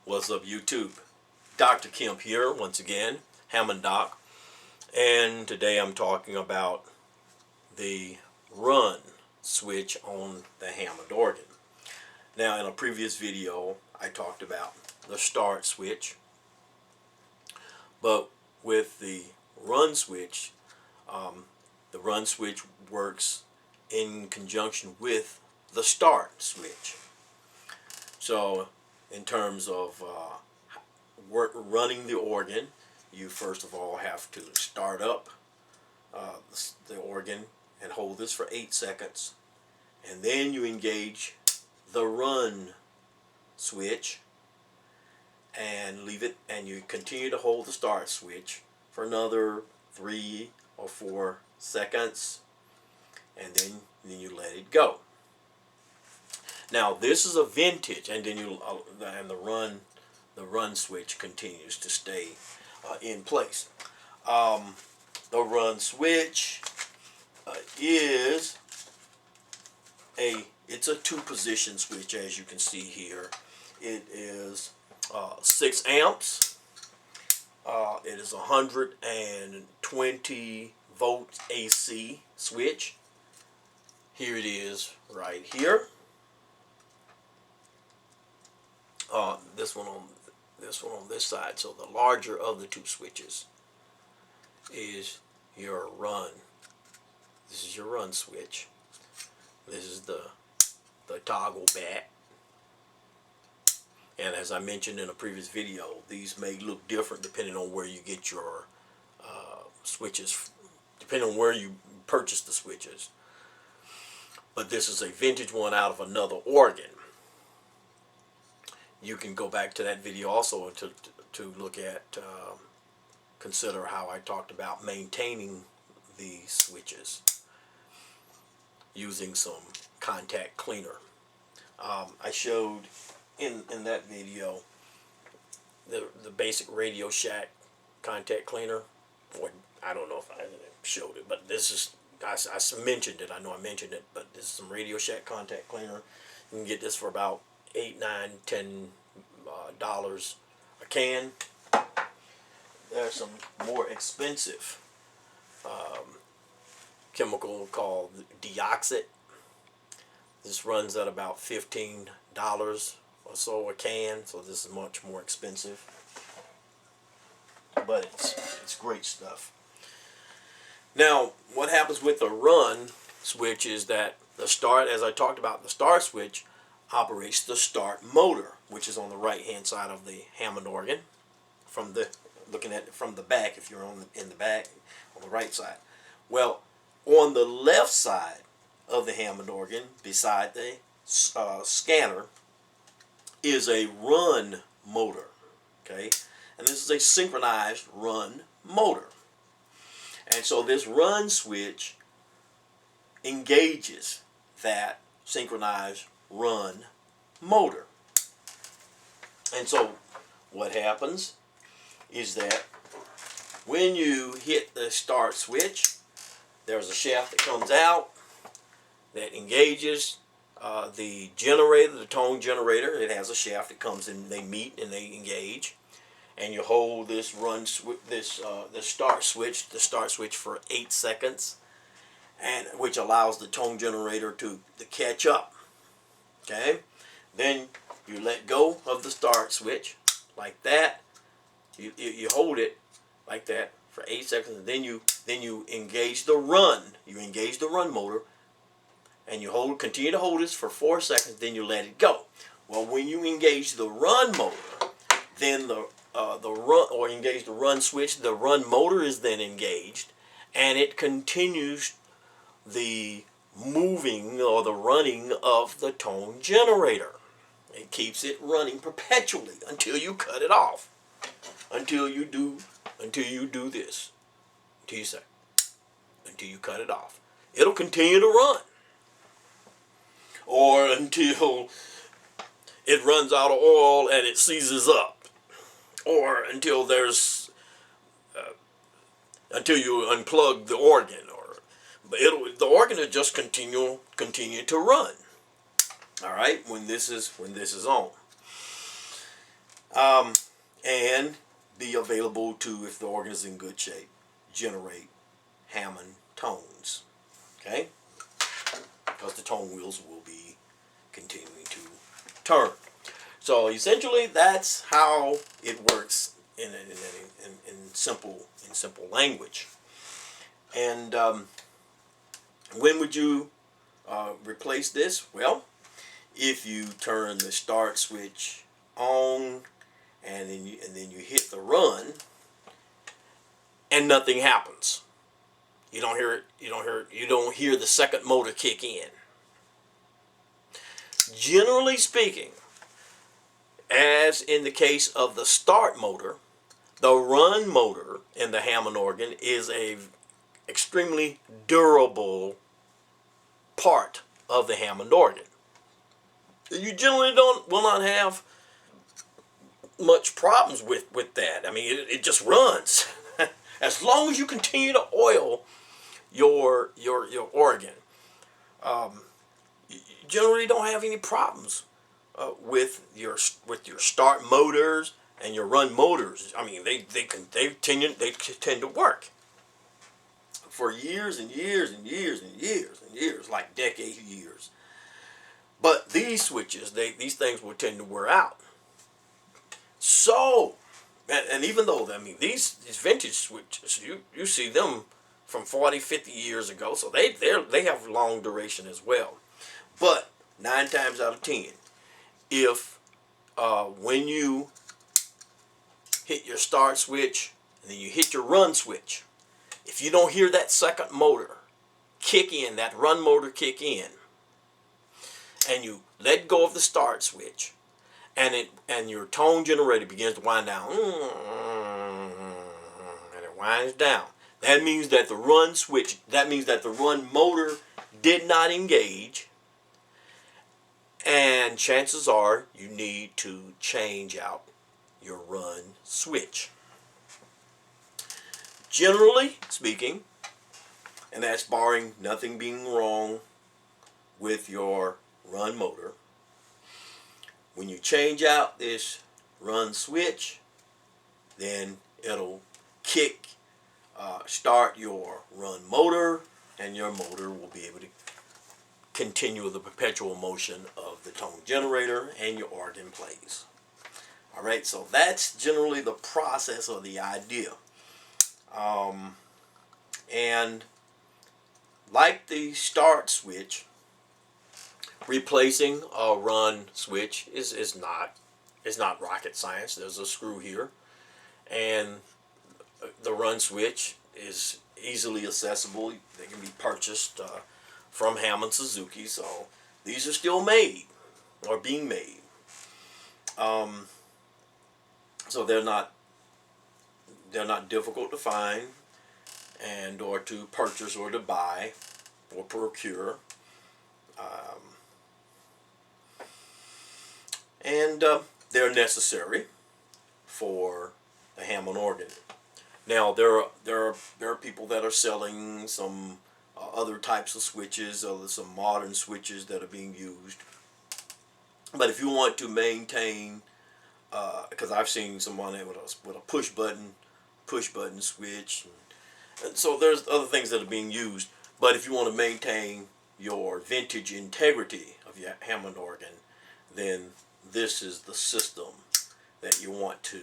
What's up, YouTube? Dr. Kemp here once again, Hammond Doc, and today I'm talking about the run switch on the Hammond organ. Now, in a previous video I talked about the start switch, but with the run switch works in conjunction with the start switch. So in terms of running the organ, you first of all have to start up the organ and hold this for 8 seconds, and then you engage the run switch and leave it, and you continue to hold the start switch for another 3 or 4 seconds, and then you let it go. Now this is a vintage, and then the run switch continues to stay in place. The run switch is it's a 2-position switch, as you can see here. It is 6 amps. It is 120 volt AC switch. Here it is right here. This one on this side. So the larger of the 2 switches is your run. This is your run switch. This is the toggle back. And as I mentioned in a previous video, these may look different depending on where you get your switches, depending on where you purchase the switches. But this is a vintage one out of another organ. You can go back to that video also to look at, consider how I talked about maintaining the switches using some contact cleaner. I showed in that video the basic Radio Shack contact cleaner. Or I don't know if I showed it, but this is, I mentioned it. I know I mentioned it, but this is some Radio Shack contact cleaner. You can get this for about $8, $9, $10 a can. There's some more expensive chemical called deoxit. This runs at about $15 or so a can, so this is much more expensive, but it's great stuff. Now, what happens with the run switch is that the start, as I talked about, the start switch operates the start motor, which is on the right hand side of the Hammond organ, looking at it from the back. If you're in the back on the right side, well, on the left side of the Hammond organ, beside the scanner, is a run motor. Okay, and this is a synchronized run motor, and so this run switch engages that synchronized run motor. And so what happens is that when you hit the start switch, there's a shaft that comes out that engages the generator, the tone generator. It has a shaft that comes in, they meet and they engage, and you hold this the start switch for 8 seconds, and which allows the tone generator to catch up. Okay, then you let go of the start switch like that. You hold it like that for 8 seconds, and then you engage the run. You engage the run motor, and you continue to hold this for 4 seconds. Then you let it go. Well, when you engage the run motor, then engage the run switch, the run motor is then engaged, and it continues the moving or the running of the tone generator. It keeps it running perpetually until you cut it off. Until you do this. Until you cut it off. It'll continue to run. Or until it runs out of oil and it seizes up. Or until until you unplug the organ. The organ will just continue to run. All right, when this is on. And be available to, if the organ is in good shape, generate Hammond tones. Okay? Because the tone wheels will be continuing to turn. So essentially, that's how it works in simple language. And when would you replace this? Well, if you turn the start switch on and then you hit the run and nothing happens. You don't hear it. You don't hear the second motor kick in. Generally speaking, as in the case of the start motor, the run motor in the Hammond organ is a extremely durable part of the Hammond organ. You generally will not have much problems with that. I mean, it just runs. As long as you continue to oil your organ, you generally don't have any problems with your start motors and your run motors. I mean, they tend to work for years and years and years and years and years, like decades, years. But these switches, these things will tend to wear out. So, and even though, I mean, these vintage switches, you see them from 40, 50 years ago, so they have long duration as well. But 9 times out of 10, if when you hit your start switch and then you hit your run switch, if you don't hear that second motor kick in, that run motor kick in, and you let go of the start switch, and your tone generator begins to wind down, and it winds down. That means that the run motor did not engage, and chances are you need to change out your run switch. Generally speaking, and that's barring nothing being wrong with your run motor, when you change out this run switch, then it'll start your run motor, and your motor will be able to continue the perpetual motion of the tone generator, and your organ plays. Alright, so that's generally the process or the idea. And like the start switch, replacing a run switch is not rocket science. There's a screw here, and the run switch is easily accessible. They can be purchased from Hammond Suzuki, so these are still made or being made. So they're not difficult to find and or to purchase or to buy or procure. And they're necessary for the Hammond organ. Now there are people that are selling some other types of switches, some modern switches that are being used. But if you want to maintain, because I've seen someone with a push button switch, and so there's other things that are being used. But if you want to maintain your vintage integrity of your Hammond organ, then this is the system that you want to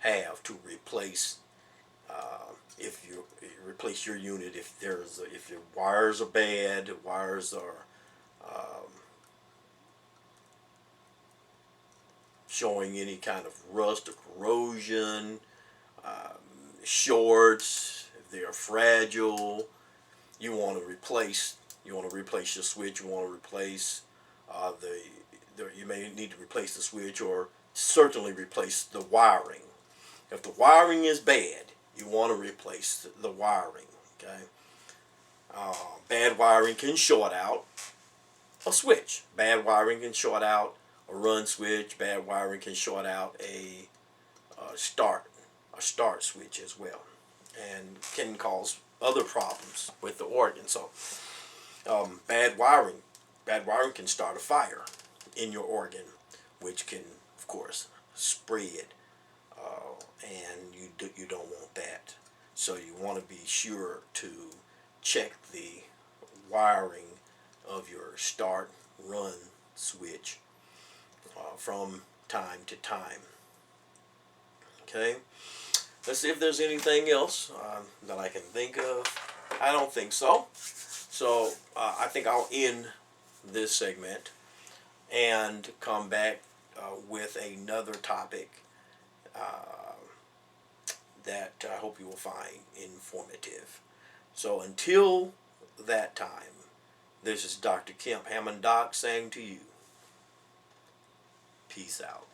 have to replace. If you replace your unit, if your wires are bad, wires are showing any kind of rust or corrosion, shorts, if they are fragile, you want to replace your switch. You want to replace you may need to replace the switch, or certainly replace the wiring. If the wiring is bad, you want to replace the wiring. Okay. Bad wiring can short out a switch. Bad wiring can short out a run switch. Bad wiring can short out a start switch as well, and can cause other problems with the organ. So bad wiring can start a fire in your organ, which can, of course, spread, and you don't want that. So you want to be sure to check the wiring of your start run switch from time to time. Okay, let's see if there's anything else that I can think of. I don't think so. So I think I'll end this segment and come back with another topic that I hope you will find informative. So until that time, this is Dr. Kemp, Hammond Doc, saying to you, peace out.